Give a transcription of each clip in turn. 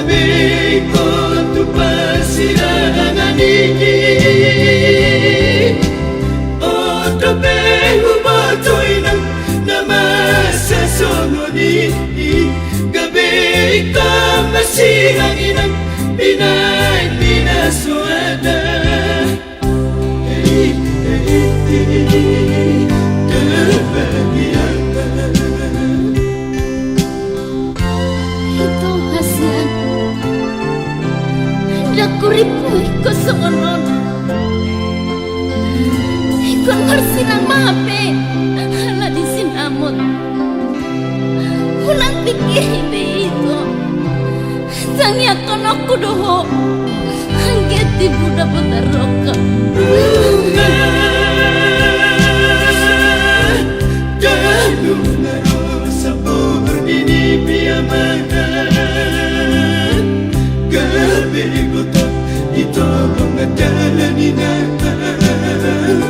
gabi ko tu pasirangan ini Otobe humotoy ng namasa sononi Gabi ko masirangin ang Pinay pinasuada Ito hasian Nakuripoy ko sa kanon Ikon marsinang mape Hala di sinamot Unang pikir dito Tangiakan aku doho Hanggat ibu dapat terroka Jalung ngaro sa buhur ini piyamanan Gabi ko to ito ang adalanin natin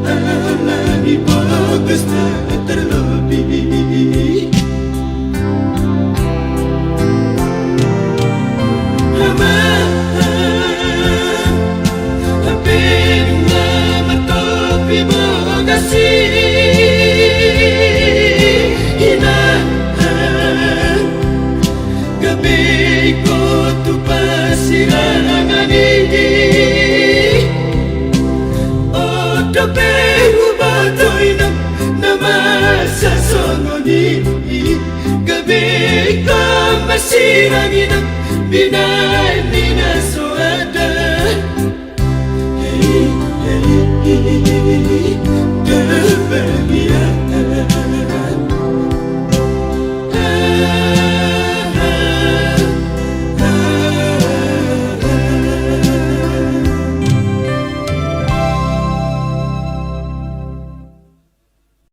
Alani bagus na terlebih Gabi ko tu pasirangan ini Otobe hubatoy ng namasa sononi Gabi ko masirangin ang binay